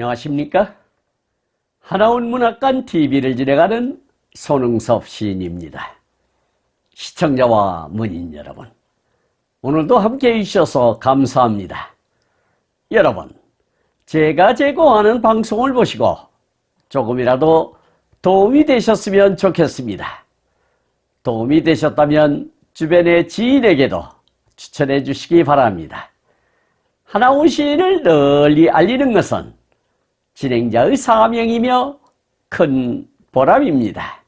안녕하십니까? 하나원 문학관 TV를 진행하는 손흥섭 시인입니다. 시청자와 문인 여러분, 오늘도 함께해 주셔서 감사합니다. 여러분, 제가 제공하는 방송을 보시고 조금이라도 도움이 되셨으면 좋겠습니다. 도움이 되셨다면 주변의 지인에게도 추천해 주시기 바랍니다. 하나원 시인을 널리 알리는 것은 진행자의 사명이며 큰 보람입니다.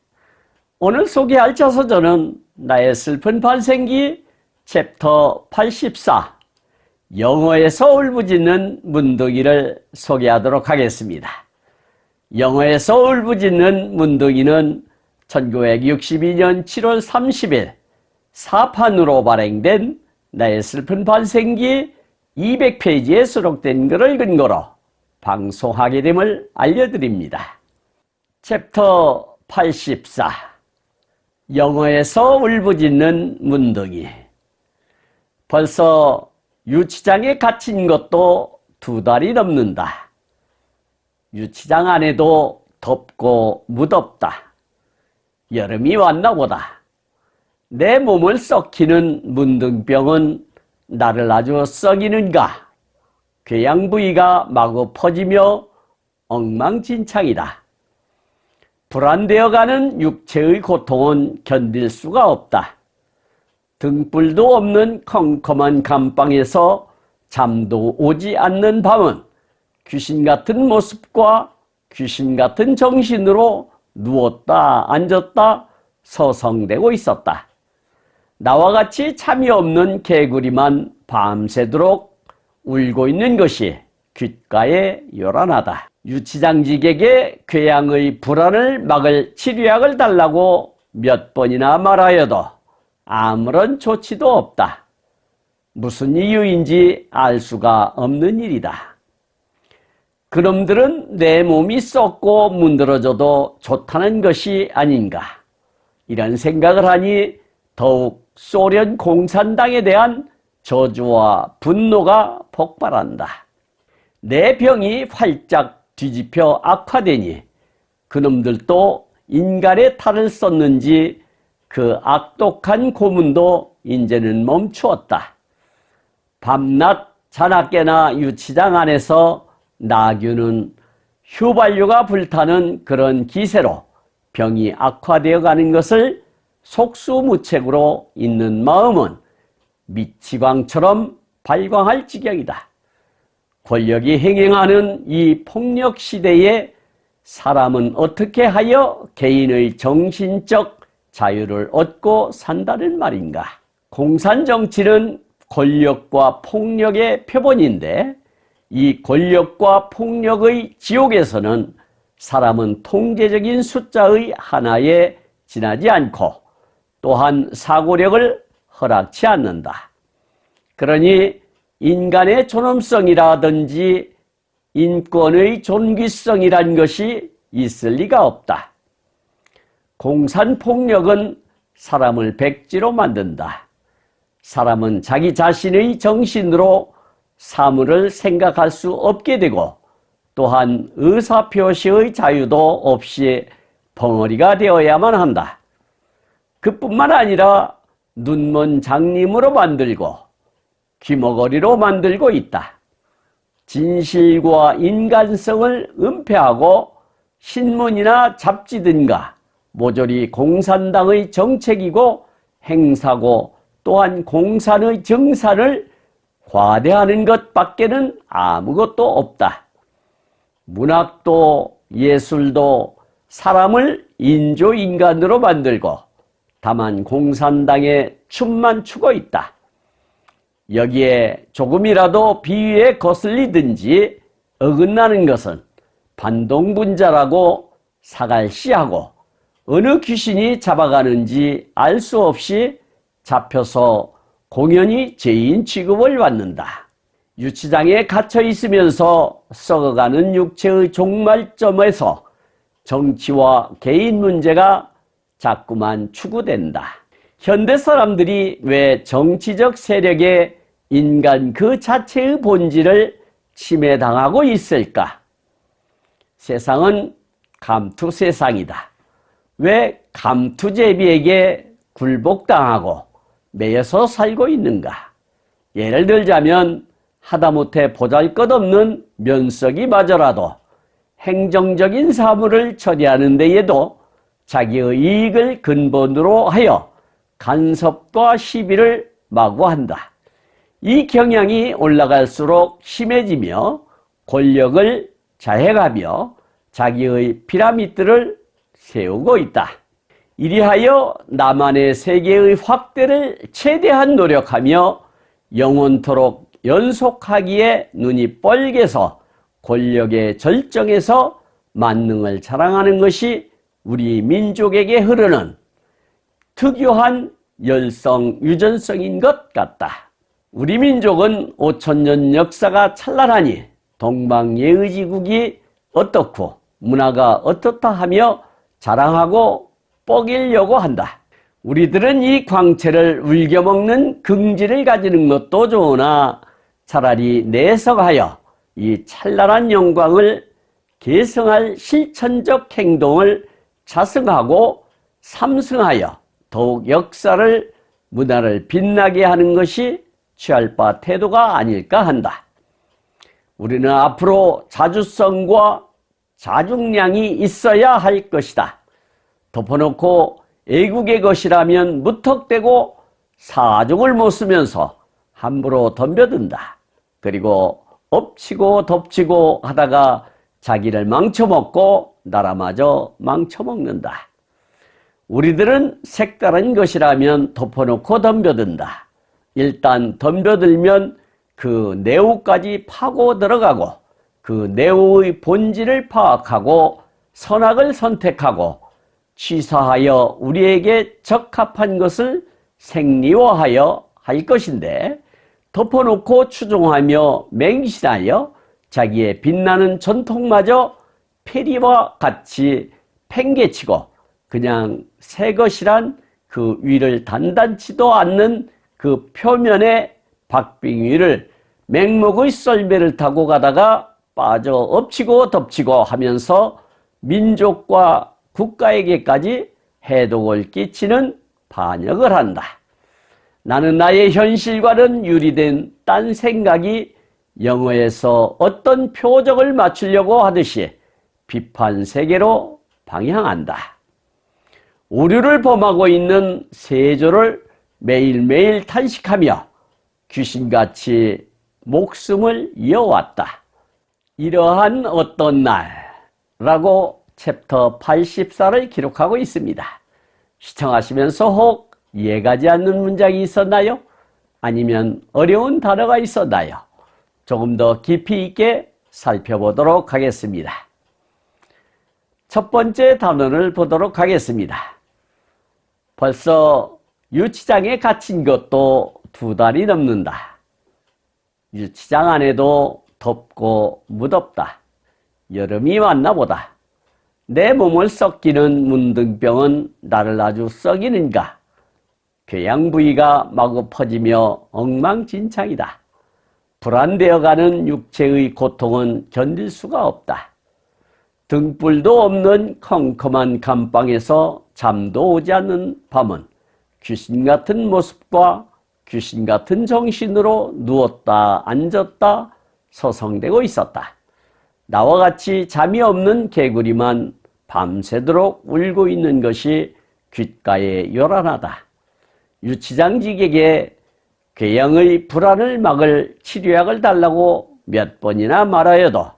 오늘 소개할 자서전은 나의 슬픈 발생기 챕터 84 영어에서 울부짖는 문둥이를 소개하도록 하겠습니다. 영어에서 울부짖는 문둥이는 1962년 7월 30일 사판으로 발행된 나의 슬픈 발생기 200페이지에 수록된 글을 근거로 방송하게 됨을 알려드립니다. 챕터 84 영어에서 울부짖는 문둥이. 벌써 유치장에 갇힌 것도 2달이 넘는다. 유치장 안에도 덥고 무덥다. 여름이 왔나 보다. 내 몸을 썩히는 문둥병은 나를 아주 썩이는가? 궤양 부위가 마구 퍼지며 엉망진창이다. 불안되어가는 육체의 고통은 견딜 수가 없다. 등불도 없는 컴컴한 감방에서 잠도 오지 않는 밤은 귀신 같은 모습과 귀신 같은 정신으로 누웠다 앉았다 서성대고 있었다. 나와 같이 참이 없는 개구리만 밤새도록 울고 있는 것이 귓가에 요란하다. 유치장직에게 궤양의 불안을 막을 치료약을 달라고 몇 번이나 말하여도 아무런 조치도 없다. 무슨 이유인지 알 수가 없는 일이다. 그놈들은 내 몸이 썩고 문드러져도 좋다는 것이 아닌가. 이런 생각을 하니 더욱 소련 공산당에 대한 저주와 분노가 폭발한다. 내 병이 활짝 뒤집혀 악화되니 그놈들도 인간의 탈을 썼는지 그 악독한 고문도 이제는 멈추었다. 밤낮 자나깨나 유치장 안에서 나귀는 휘발유가 불타는 그런 기세로 병이 악화되어 가는 것을 속수무책으로 있는 마음은 미치광처럼 발광할 지경이다. 권력이 행행하는 이 폭력 시대에 사람은 어떻게 하여 개인의 정신적 자유를 얻고 산다는 말인가? 공산정치는 권력과 폭력의 표본인데 이 권력과 폭력의 지옥에서는 사람은 통제적인 숫자의 하나에 지나지 않고 또한 사고력을 허락치 않는다. 그러니 인간의 존엄성이라든지 인권의 존귀성이란 것이 있을 리가 없다. 공산폭력은 사람을 백지로 만든다. 사람은 자기 자신의 정신으로 사물을 생각할 수 없게 되고 또한 의사표시의 자유도 없이 벙어리가 되어야만 한다. 그뿐만 아니라 눈먼 장님으로 만들고 귀머거리로 만들고 있다. 진실과 인간성을 은폐하고 신문이나 잡지 등과 모조리 공산당의 정책이고 행사고 또한 공산의 정산을 과대하는 것밖에는 아무것도 없다. 문학도 예술도 사람을 인조인간으로 만들고 다만 공산당의 춤만 추고 있다. 여기에 조금이라도 비위에 거슬리든지 어긋나는 것은 반동분자라고 사갈시하고 어느 귀신이 잡아가는지 알 수 없이 잡혀서 공연히 죄인 취급을 받는다. 유치장에 갇혀 있으면서 썩어가는 육체의 종말점에서 정치와 개인 문제가 자꾸만 추구된다. 현대 사람들이 왜 정치적 세력에 인간 그 자체의 본질을 침해당하고 있을까? 세상은 감투 세상이다. 왜 감투제비에게 굴복당하고 매여서 살고 있는가? 예를 들자면 하다못해 보잘것없는 면석이 마저라도 행정적인 사물을 처리하는 데에도 자기의 이익을 근본으로 하여 간섭과 시비를 마구한다. 이 경향이 올라갈수록 심해지며 권력을 자해가며 자기의 피라미드를 세우고 있다. 이리하여 나만의 세계의 확대를 최대한 노력하며 영원토록 연속하기에 눈이 뻘개서 권력의 절정에서 만능을 자랑하는 것이 우리 민족에게 흐르는 특유한 열성 유전성인 것 같다. 우리 민족은 5000년 역사가 찬란하니 동방예의지국이 어떻고 문화가 어떻다 하며 자랑하고 뻐기려고 한다. 우리들은 이 광채를 울겨먹는 긍지를 가지는 것도 좋으나 차라리 내석하여 이 찬란한 영광을 계승할 실천적 행동을 자승하고 삼승하여 더욱 역사를 문화를 빛나게 하는 것이 취할 바 태도가 아닐까 한다. 우리는 앞으로 자주성과 자중량이 있어야 할 것이다. 덮어놓고 애국의 것이라면 무턱대고 사족을 못 쓰면서 함부로 덤벼든다. 그리고 엎치고 덮치고 하다가 자기를 망쳐먹고 나라마저 망쳐먹는다. 우리들은 색다른 것이라면 덮어놓고 덤벼든다. 일단 덤벼들면 그 내우까지 파고 들어가고 그 내우의 본질을 파악하고 선악을 선택하고 취사하여 우리에게 적합한 것을 생리화하여 할 것인데 덮어놓고 추종하며 맹신하여 자기의 빛나는 전통마저 폐리와 같이 팽개치고 그냥 새 것이란 그 위를 단단치도 않는 그 표면의 박빙위를 맹목의 썰매를 타고 가다가 빠져 엎치고 덮치고 하면서 민족과 국가에게까지 해독을 끼치는 반역을 한다. 나는 나의 현실과는 유리된 딴 생각이 영어에서 어떤 표적을 맞추려고 하듯이 비판 세계로 방향한다. 오류를 범하고 있는 세조를 매일매일 탄식하며 귀신같이 목숨을 이어왔다. 이러한 어떤 날라고 챕터 84를 기록하고 있습니다. 시청하시면서 혹 이해가지 않는 문장이 있었나요? 아니면 어려운 단어가 있었나요? 조금 더 깊이 있게 살펴보도록 하겠습니다. 첫 번째 단원을 보도록 하겠습니다. 벌써 유치장에 갇힌 것도 2달이 넘는다. 유치장 안에도 덥고 무덥다. 여름이 왔나 보다. 내 몸을 썩기는 문둥병은 나를 아주 썩이는가. 궤양 부위가 마구 퍼지며 엉망진창이다. 불안되어가는 육체의 고통은 견딜 수가 없다. 등불도 없는 컴컴한 감방에서 잠도 오지 않는 밤은 귀신 같은 모습과 귀신 같은 정신으로 누웠다 앉았다 서성대고 있었다. 나와 같이 잠이 없는 개구리만 밤새도록 울고 있는 것이 귓가에 요란하다. 유치장직에게 궤양의 불안을 막을 치료약을 달라고 몇 번이나 말하여도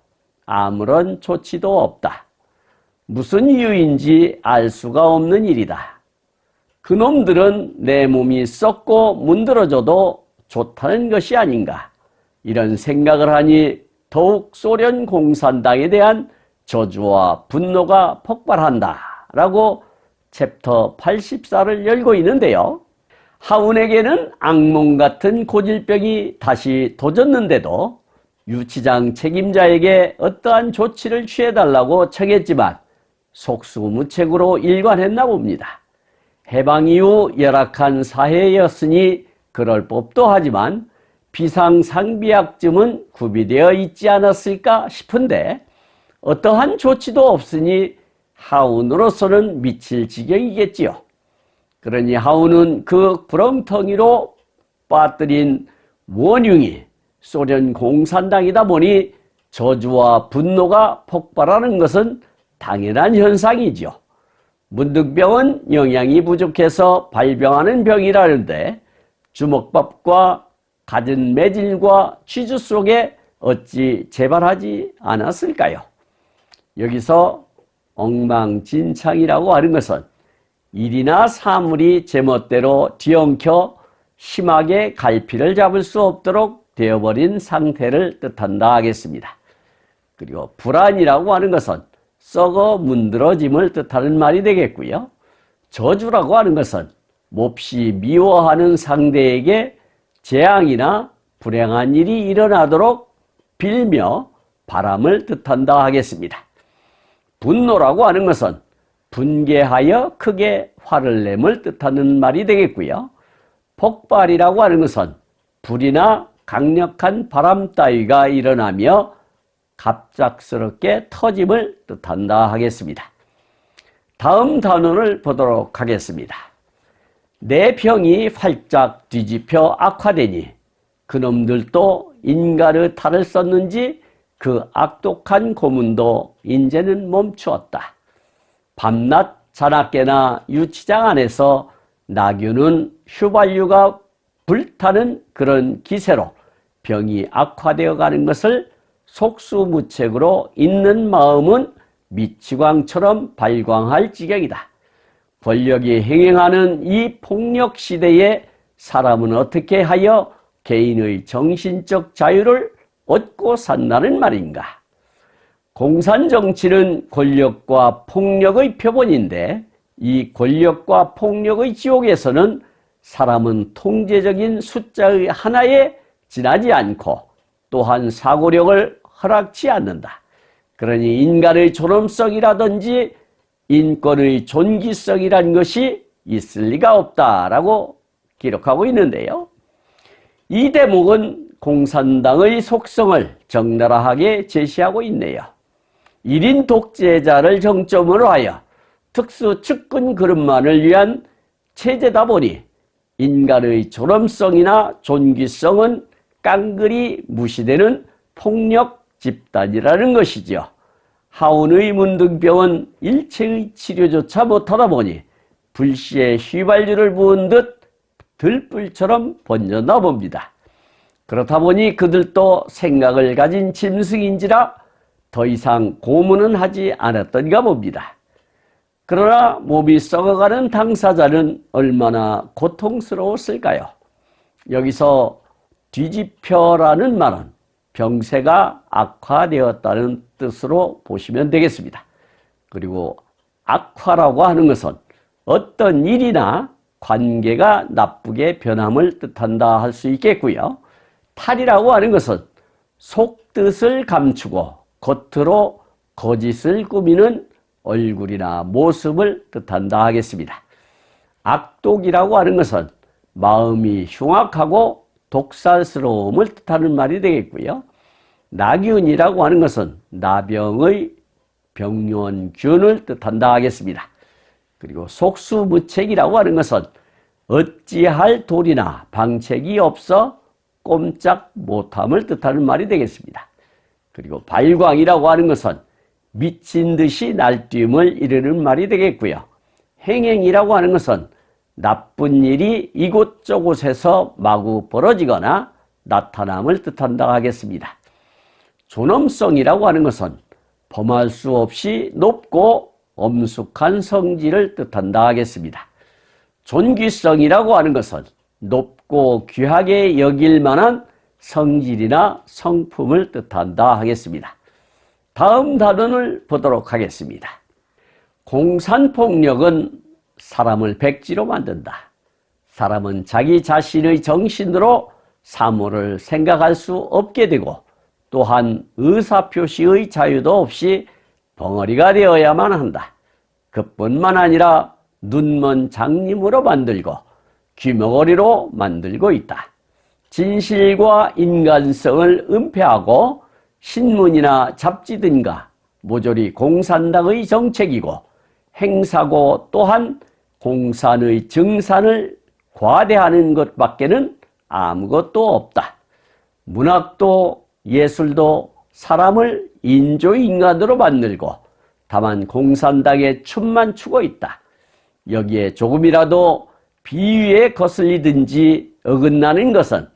아무런 조치도 없다. 무슨 이유인지 알 수가 없는 일이다. 그놈들은 내 몸이 썩고 문드러져도 좋다는 것이 아닌가. 이런 생각을 하니 더욱 소련 공산당에 대한 저주와 분노가 폭발한다 라고 챕터 84를 열고 있는데요. 하운에게는 악몽 같은 고질병이 다시 도졌는데도 유치장 책임자에게 어떠한 조치를 취해달라고 청했지만 속수무책으로 일관했나 봅니다. 해방 이후 열악한 사회였으니 그럴 법도 하지만 비상상비약쯤은 구비되어 있지 않았을까 싶은데 어떠한 조치도 없으니 하운으로서는 미칠 지경이겠지요. 그러니 하운은 그 구렁텅이로 빠뜨린 원흉이 소련 공산당이다 보니 저주와 분노가 폭발하는 것은 당연한 현상이지요. 문득병은 영양이 부족해서 발병하는 병이라는데 주먹밥과 갖은 매질과 취주 속에 어찌 재발하지 않았을까요? 여기서 엉망진창이라고 하는 것은 일이나 사물이 제멋대로 뒤엉켜 심하게 갈피를 잡을 수 없도록 되어버린 상태를 뜻한다 하겠습니다. 그리고 불안이라고 하는 것은 썩어 문드러짐을 뜻하는 말이 되겠고요. 저주라고 하는 것은 몹시 미워하는 상대에게 재앙이나 불행한 일이 일어나도록 빌며 바람을 뜻한다 하겠습니다. 분노라고 하는 것은 분개하여 크게 화를 내을 뜻하는 말이 되겠고요. 폭발이라고 하는 것은 불이나 강력한 바람 따위가 일어나며 갑작스럽게 터짐을 뜻한다 하겠습니다. 다음 단원을 보도록 하겠습니다. 내 병이 활짝 뒤집혀 악화되니 그놈들도 인간의 탈을 썼는지 그 악독한 고문도 인제는 멈추었다. 밤낮 자나깨나 유치장 안에서 나귀는 휘발유가 불타는 그런 기세로 병이 악화되어 가는 것을 속수무책으로 있는 마음은 미치광처럼 발광할 지경이다. 권력이 행행하는 이 폭력 시대에 사람은 어떻게 하여 개인의 정신적 자유를 얻고 산다는 말인가? 공산정치는 권력과 폭력의 표본인데 이 권력과 폭력의 지옥에서는 사람은 통제적인 숫자의 하나에 지나지 않고 또한 사고력을 허락치 않는다. 그러니 인간의 존엄성이라든지 인권의 존귀성이라는 것이 있을 리가 없다라고 기록하고 있는데요. 이 대목은 공산당의 속성을 적나라하게 제시하고 있네요. 1인 독재자를 정점으로 하여 특수 측근 그룹만을 위한 체제다 보니 인간의 존엄성이나 존귀성은 깡그리 무시되는 폭력 집단이라는 것이죠. 하운의 문둥병은 일체의 치료조차 못하다 보니 불시에 휘발유를 부은 듯 들불처럼 번졌나 봅니다. 그렇다 보니 그들도 생각을 가진 짐승인지라 더 이상 고문은 하지 않았던가 봅니다. 그러나 몸이 썩어가는 당사자는 얼마나 고통스러웠을까요? 여기서 뒤집혀라는 말은 병세가 악화되었다는 뜻으로 보시면 되겠습니다. 그리고 악화라고 하는 것은 어떤 일이나 관계가 나쁘게 변함을 뜻한다 할 수 있겠고요. 탈이라고 하는 것은 속뜻을 감추고 겉으로 거짓을 꾸미는 얼굴이나 모습을 뜻한다 하겠습니다. 악독이라고 하는 것은 마음이 흉악하고 독살스러움을 뜻하는 말이 되겠고요. 나균이라고 하는 것은 나병의 병원균을 뜻한다 하겠습니다. 그리고 속수무책이라고 하는 것은 어찌할 도리나 방책이 없어 꼼짝 못함을 뜻하는 말이 되겠습니다. 그리고 발광이라고 하는 것은 미친 듯이 날뛰음을 이르는 말이 되겠고요. 행행이라고 하는 것은 나쁜 일이 이곳저곳에서 마구 벌어지거나 나타남을 뜻한다 하겠습니다. 존엄성이라고 하는 것은 범할 수 없이 높고 엄숙한 성질을 뜻한다 하겠습니다. 존귀성이라고 하는 것은 높고 귀하게 여길 만한 성질이나 성품을 뜻한다 하겠습니다. 다음 단원을 보도록 하겠습니다. 공산폭력은 사람을 백지로 만든다. 사람은 자기 자신의 정신으로 사물을 생각할 수 없게 되고 또한 의사표시의 자유도 없이 벙어리가 되어야만 한다. 그뿐만 아니라 눈먼 장님으로 만들고 귀머거리로 만들고 있다. 진실과 인간성을 은폐하고 신문이나 잡지 등과 모조리 공산당의 정책이고 행사고 또한 공산의 증산을 과대하는 것밖에는 아무것도 없다. 문학도 예술도 사람을 인조인간으로 만들고 다만 공산당의 춤만 추고 있다. 여기에 조금이라도 비위에 거슬리든지 어긋나는 것은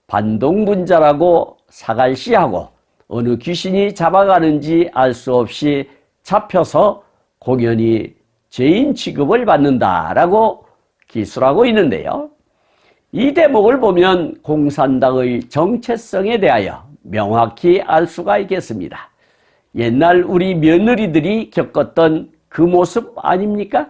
반동분자라고 사갈시하고 어느 귀신이 잡아가는지 알 수 없이 잡혀서 공연히 죄인 취급을 받는다라고 기술하고 있는데요. 이 대목을 보면 공산당의 정체성에 대하여 명확히 알 수가 있겠습니다. 옛날 우리 며느리들이 겪었던 그 모습 아닙니까?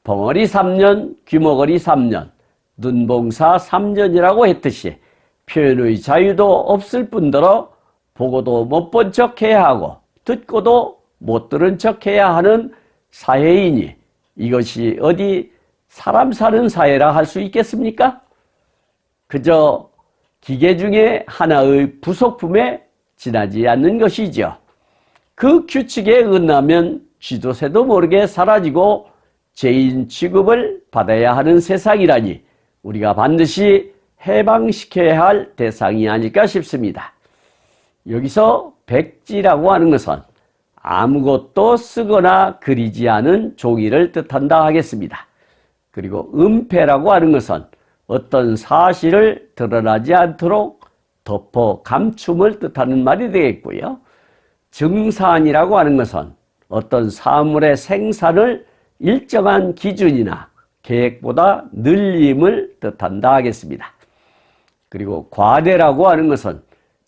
벙어리 3년, 귀머거리 3년, 눈봉사 3년이라고 했듯이 표현의 자유도 없을 뿐더러 보고도 못 본 척해야 하고 듣고도 못 들은 척해야 하는 사회이니 이것이 어디 사람 사는 사회라 할 수 있겠습니까? 그저 기계 중에 하나의 부속품에 지나지 않는 것이죠. 그 규칙에 어긋나면 쥐도 새도 모르게 사라지고 죄인 취급을 받아야 하는 세상이라니 우리가 반드시 해방시켜야 할 대상이 아닐까 싶습니다. 여기서 백지라고 하는 것은 아무것도 쓰거나 그리지 않은 종이를 뜻한다 하겠습니다. 그리고 은폐라고 하는 것은 어떤 사실을 드러나지 않도록 덮어 감춤을 뜻하는 말이 되겠고요. 증산이라고 하는 것은 어떤 사물의 생산을 일정한 기준이나 계획보다 늘림을 뜻한다 하겠습니다. 그리고 과대라고 하는 것은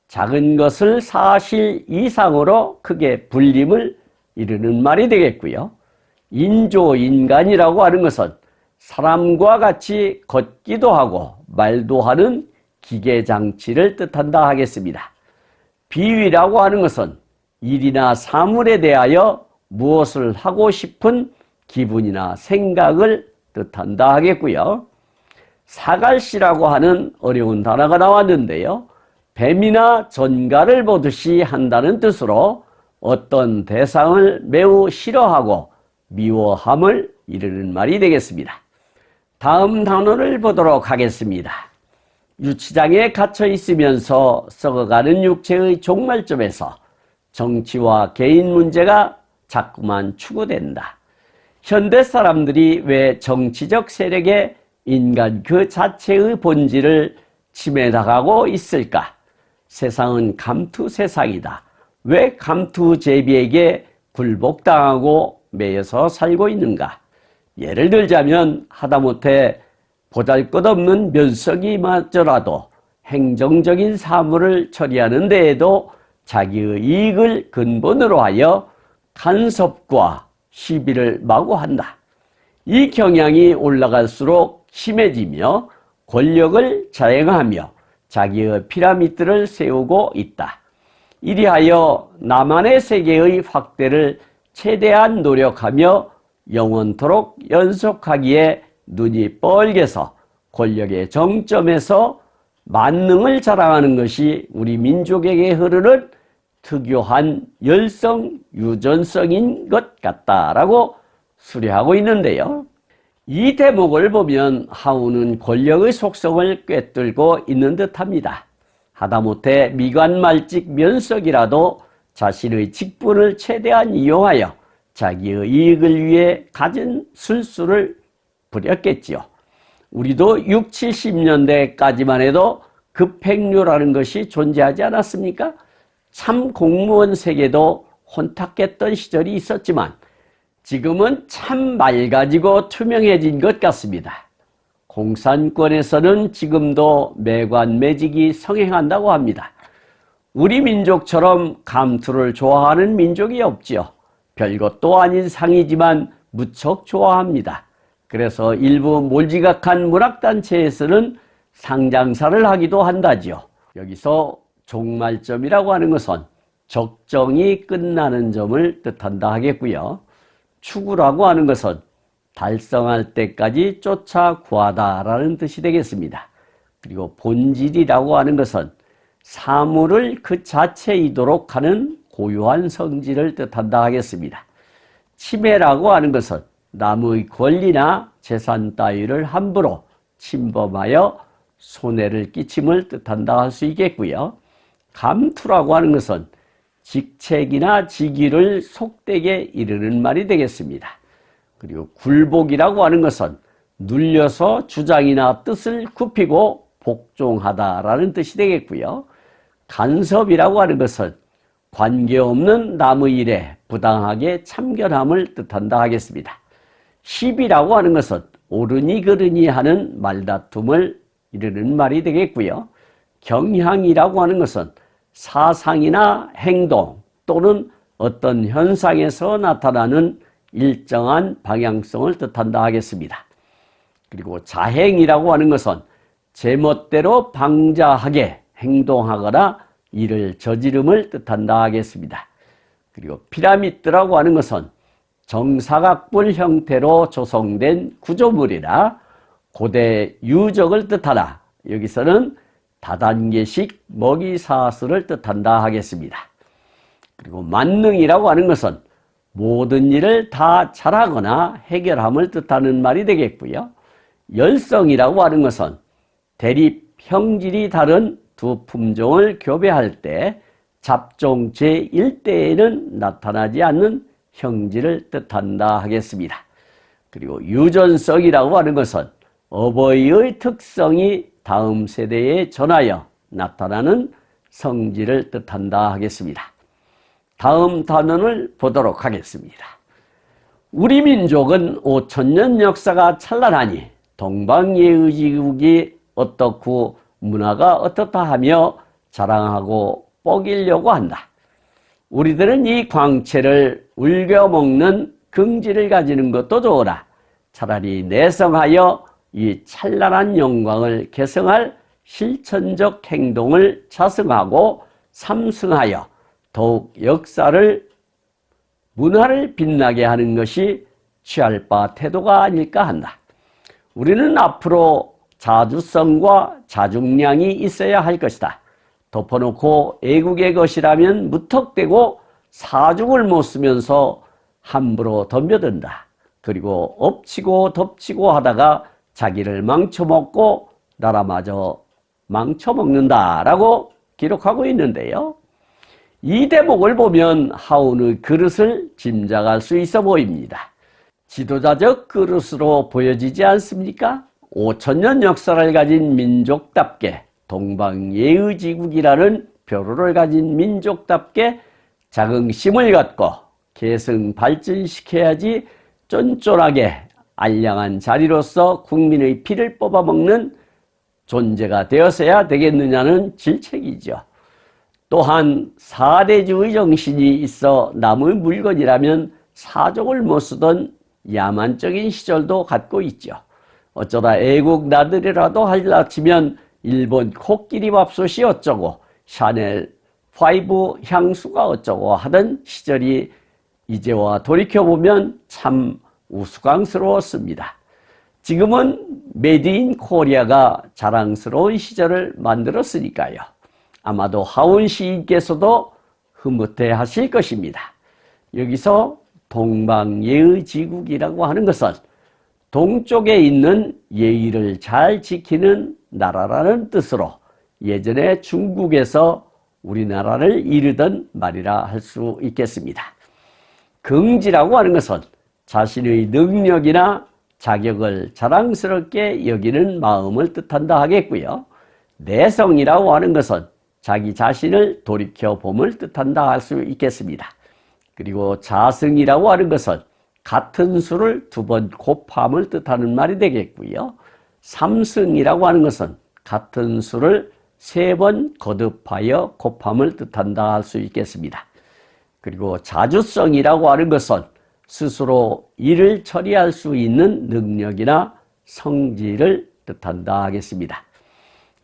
작은 것을 사실 이상으로 크게 불림을 이루는 말이 되겠고요. 인조인간이라고 하는 것은 사람과 같이 걷기도 하고 말도 하는 기계장치를 뜻한다 하겠습니다. 비위라고 하는 것은 일이나 사물에 대하여 무엇을 하고 싶은 기분이나 생각을 뜻한다 하겠고요. 사갈시라고 하는 어려운 단어가 나왔는데요. 뱀이나 전갈을 보듯이 한다는 뜻으로 어떤 대상을 매우 싫어하고 미워함을 이르는 말이 되겠습니다. 다음 단어를 보도록 하겠습니다. 유치장에 갇혀 있으면서 썩어가는 육체의 종말점에서 정치와 개인 문제가 자꾸만 추구된다. 현대 사람들이 왜 정치적 세력에 인간 그 자체의 본질을 침해당하고 있을까? 세상은 감투 세상이다. 왜 감투제비에게 굴복당하고 매여서 살고 있는가? 예를 들자면 하다못해 보잘것없는 면석이마저라도 행정적인 사물을 처리하는 데에도 자기의 이익을 근본으로 하여 간섭과 시비를 마구한다. 이 경향이 올라갈수록 심해지며 권력을 자행하며 자기의 피라미드를 세우고 있다. 이리하여 나만의 세계의 확대를 최대한 노력하며 영원토록 연속하기에 눈이 뻘개서 권력의 정점에서 만능을 자랑하는 것이 우리 민족에게 흐르는 특유한 열성, 유전성인 것 같다라고 수려하고 있는데요. 이 대목을 보면 하우는 권력의 속성을 꿰뚫고 있는 듯합니다. 하다못해 미관말직 면석이라도 자신의 직분을 최대한 이용하여 자기의 이익을 위해 가진 술수를 부렸겠지요. 우리도 60, 70년대까지만 해도 급행료라는 것이 존재하지 않았습니까? 참 공무원 세계도 혼탁했던 시절이 있었지만 지금은 참 맑아지고 투명해진 것 같습니다. 공산권에서는 지금도 매관매직이 성행한다고 합니다. 우리 민족처럼 감투를 좋아하는 민족이 없지요. 별것도 아닌 상이지만 무척 좋아합니다. 그래서 일부 몰지각한 문학단체에서는 상장사를 하기도 한다지요. 여기서 종말점이라고 하는 것은 적정이 끝나는 점을 뜻한다 하겠고요. 추구라고 하는 것은 달성할 때까지 쫓아 구하다라는 뜻이 되겠습니다. 그리고 본질이라고 하는 것은 사물을 그 자체이도록 하는 고유한 성질을 뜻한다 하겠습니다. 침해라고 하는 것은 남의 권리나 재산 따위를 함부로 침범하여 손해를 끼침을 뜻한다 할 수 있겠고요. 감투라고 하는 것은 직책이나 직위를 속되게 이르는 말이 되겠습니다. 그리고 굴복이라고 하는 것은 눌려서 주장이나 뜻을 굽히고 복종하다라는 뜻이 되겠고요. 간섭이라고 하는 것은 관계없는 남의 일에 부당하게 참견함을 뜻한다 하겠습니다. 시비라고 하는 것은 옳으니 그르니 하는 말다툼을 이르는 말이 되겠고요. 경향이라고 하는 것은 사상이나 행동 또는 어떤 현상에서 나타나는 일정한 방향성을 뜻한다 하겠습니다. 그리고 자행이라고 하는 것은 제멋대로 방자하게 행동하거나 일을 저지름을 뜻한다 하겠습니다. 그리고 피라미드라고 하는 것은 정사각뿔 형태로 조성된 구조물이라 고대 유적을 뜻하나 여기서는 다단계식 먹이사슬을 뜻한다 하겠습니다. 그리고 만능이라고 하는 것은 모든 일을 다 잘하거나 해결함을 뜻하는 말이 되겠고요. 열성이라고 하는 것은 대립 형질이 다른 두 품종을 교배할 때 잡종 제1대에는 나타나지 않는 형질을 뜻한다 하겠습니다. 그리고 유전성이라고 하는 것은 어버이의 특성이 다음 세대에 전하여 나타나는 성질을 뜻한다 하겠습니다. 다음 단원을 보도록 하겠습니다. 우리 민족은 5000년 역사가 찬란하니 동방예의지국이 어떻고 문화가 어떻다 하며 자랑하고 뻐기려고 한다. 우리들은 이 광채를 울겨먹는 긍지를 가지는 것도 좋으나 차라리 내성하여 이 찬란한 영광을 개성할 실천적 행동을 자성하고 삼승하여 더욱 역사를 문화를 빛나게 하는 것이 취할 바 태도가 아닐까 한다. 우리는 앞으로 자주성과 자중량이 있어야 할 것이다. 덮어놓고 애국의 것이라면 무턱대고 사중을 못 쓰면서 함부로 덤벼든다. 그리고 엎치고 덮치고 하다가 자기를 망쳐먹고 나라마저 망쳐먹는다라고 기록하고 있는데요. 이 대목을 보면 하운의 그릇을 짐작할 수 있어 보입니다. 지도자적 그릇으로 보여지지 않습니까? 5000년 역사를 가진 민족답게 동방예의지국이라는 표로를 가진 민족답게 자긍심을 갖고 계승 발전시켜야지 쫀쫀하게 알량한 자리로서 국민의 피를 뽑아먹는 존재가 되었어야 되겠느냐는 질책이죠. 또한 사대주의 정신이 있어 남의 물건이라면 사족을 못 쓰던 야만적인 시절도 갖고 있죠. 어쩌다 애국 나들이라도 하려 치면 일본 코끼리 밥솥이 어쩌고 샤넬 5 향수가 어쩌고 하던 시절이 이제와 돌이켜보면 참 우스꽝스러웠습니다. 지금은 메드 인 코리아가 자랑스러운 시절을 만들었으니까요. 아마도 하운 시인께서도 흐뭇해 하실 것입니다. 여기서 동방예의지국이라고 하는 것은 동쪽에 있는 예의를 잘 지키는 나라라는 뜻으로 예전에 중국에서 우리나라를 이르던 말이라 할 수 있겠습니다. 긍지라고 하는 것은 자신의 능력이나 자격을 자랑스럽게 여기는 마음을 뜻한다 하겠고요. 내성이라고 하는 것은 자기 자신을 돌이켜봄을 뜻한다 할 수 있겠습니다. 그리고 자승이라고 하는 것은 같은 수를 2번 곱함을 뜻하는 말이 되겠고요. 삼승이라고 하는 것은 같은 수를 3번 거듭하여 곱함을 뜻한다 할 수 있겠습니다. 그리고 자주성이라고 하는 것은 스스로 일을 처리할 수 있는 능력이나 성질을 뜻한다 하겠습니다.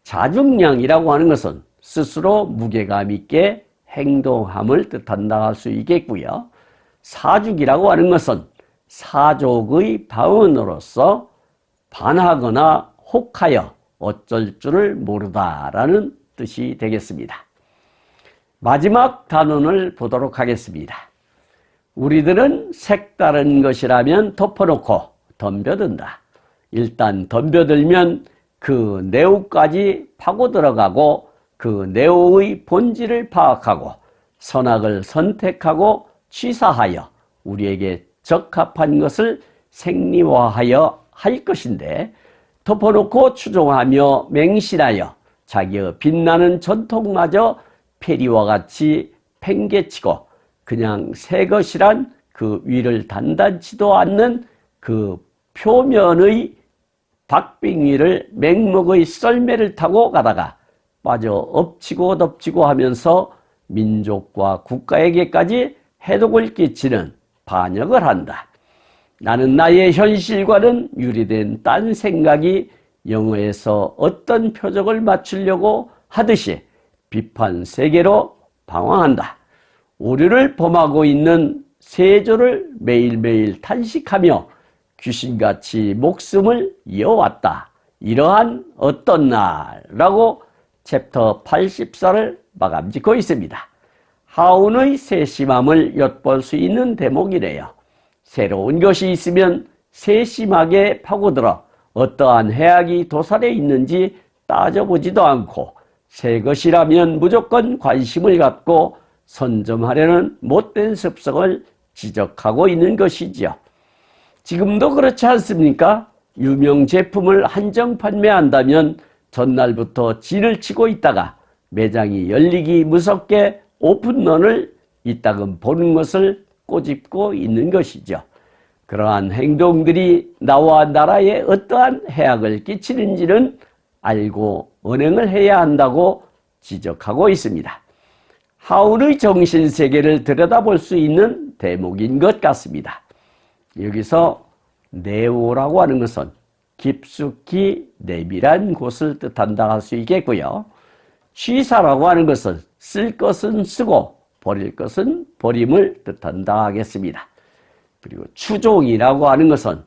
자중량이라고 하는 것은 스스로 무게감 있게 행동함을 뜻한다 할 수 있겠고요. 사죽이라고 하는 것은 사족의 방언으로서 반하거나 혹하여 어쩔 줄을 모르다라는 뜻이 되겠습니다. 마지막 단원을 보도록 하겠습니다. 우리들은 색다른 것이라면 덮어놓고 덤벼든다. 일단 덤벼들면 그 내우까지 파고 들어가고 그 내우의 본질을 파악하고 선악을 선택하고 취사하여 우리에게 적합한 것을 생리화하여 할 것인데, 덮어놓고 추종하며 맹신하여 자기의 빛나는 전통마저 폐리와 같이 팽개치고 그냥 새 것이란 그 위를 단단치도 않는 그 표면의 박빙위를 맹목의 썰매를 타고 가다가 빠져 엎치고 덮치고 하면서 민족과 국가에게까지 해독을 끼치는 반역을 한다. 나는 나의 현실과는 유리된 딴 생각이 영어에서 어떤 표적을 맞추려고 하듯이 비판 세계로 방황한다. 오류를 범하고 있는 세조를 매일매일 탄식하며 귀신같이 목숨을 이어왔다. 이러한 어떤 날라고 챕터 84를 마감 짓고 있습니다. 하운의 세심함을 엿볼 수 있는 대목이래요. 새로운 것이 있으면 세심하게 파고들어 어떠한 해악이 도살해 있는지 따져보지도 않고, 새 것이라면 무조건 관심을 갖고 선점하려는 못된 습성을 지적하고 있는 것이지요. 지금도 그렇지 않습니까? 유명 제품을 한정 판매한다면 전날부터 진을 치고 있다가 매장이 열리기 무섭게 오픈런을 이따금 보는 것을 꼬집고 있는 것이죠. 그러한 행동들이 나와 나라에 어떠한 해악을 끼치는지는 알고 언행을 해야 한다고 지적하고 있습니다. 하울의 정신세계를 들여다볼 수 있는 대목인 것 같습니다. 여기서 네오라고 하는 것은 깊숙이 내밀한 곳을 뜻한다 할 수 있겠고요. 취사라고 하는 것은 쓸 것은 쓰고 버릴 것은 버림을 뜻한다 하겠습니다. 그리고 추종이라고 하는 것은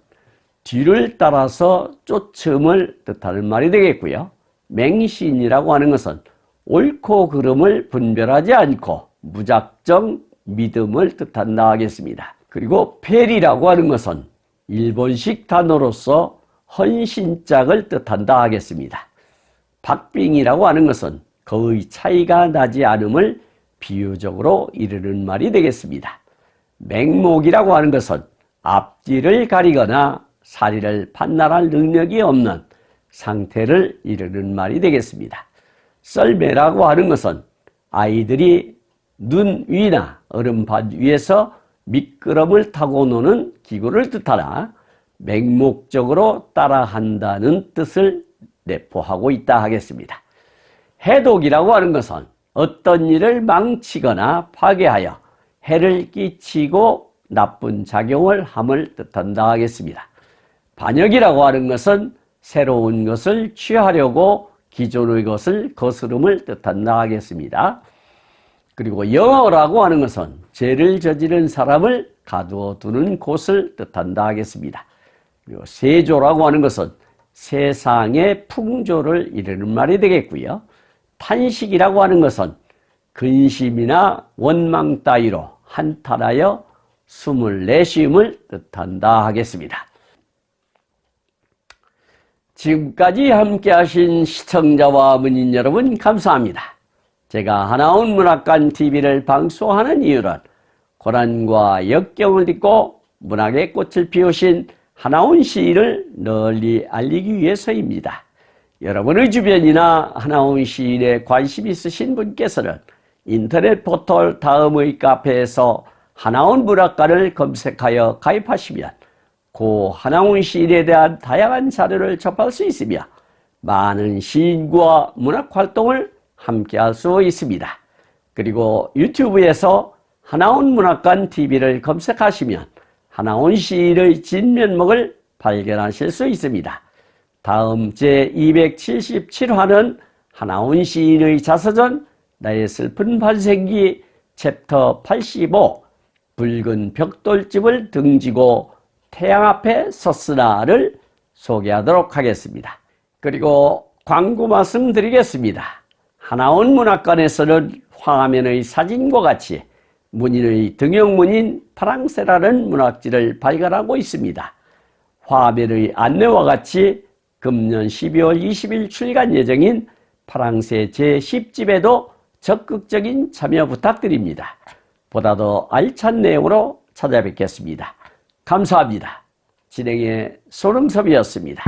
뒤를 따라서 쫓음을 뜻하는 말이 되겠고요. 맹신이라고 하는 것은 옳고 그름을 분별하지 않고 무작정 믿음을 뜻한다 하겠습니다. 그리고 폐리라고 하는 것은 일본식 단어로서 헌신짝을 뜻한다 하겠습니다. 박빙이라고 하는 것은 거의 차이가 나지 않음을 비유적으로 이르는 말이 되겠습니다. 맹목이라고 하는 것은 앞뒤를 가리거나 사리를 판단할 능력이 없는 상태를 이르는 말이 되겠습니다. 썰매라고 하는 것은 아이들이 눈 위나 얼음밭 위에서 미끄럼을 타고 노는 기구를 뜻하나 맹목적으로 따라한다는 뜻을 내포하고 있다 하겠습니다. 해독이라고 하는 것은 어떤 일을 망치거나 파괴하여 해를 끼치고 나쁜 작용을 함을 뜻한다 하겠습니다. 반역이라고 하는 것은 새로운 것을 취하려고 기존의 것을 거스름을 뜻한다 하겠습니다. 그리고 영어라고 하는 것은 죄를 저지른 사람을 가두어 두는 곳을 뜻한다 하겠습니다. 그리고 세조라고 하는 것은 세상의 풍조를 이르는 말이 되겠고요. 탄식이라고 하는 것은 근심이나 원망 따위로 한탄하여 숨을 내쉬음을 뜻한다 하겠습니다. 지금까지 함께 하신 시청자와 문인 여러분 감사합니다. 제가 하나온 문학관 TV를 방송하는 이유는 고난과 역경을 딛고 문학의 꽃을 피우신 하나온 시인을 널리 알리기 위해서입니다. 여러분의 주변이나 하나온 시인에 관심 있으신 분께서는 인터넷 포털 다음의 카페에서 하나온 문학관을 검색하여 가입하시면 고 하나온 시인에 대한 다양한 자료를 접할 수 있으며 많은 시인과 문학 활동을 함께 할 수 있습니다. 그리고 유튜브에서 하나온 문학관 TV를 검색하시면 하나온 시인의 진면목을 발견하실 수 있습니다. 다음 제277화는 하나온 시인의 자서전 나의 슬픈 반생기 챕터 85 붉은 벽돌집을 등지고 태양 앞에 섰으나를 소개하도록 하겠습니다. 그리고 광고 말씀 드리겠습니다. 하나원 문학관에서는 화면의 사진과 같이 문인의 등용문인 프랑세라는 문학지를 발간하고 있습니다. 화면의 안내와 같이 금년 12월 20일 출간 예정인 프랑세 제10집에도 적극적인 참여 부탁드립니다. 보다 더 알찬 내용으로 찾아뵙겠습니다. 감사합니다. 진행의 소름섭이었습니다.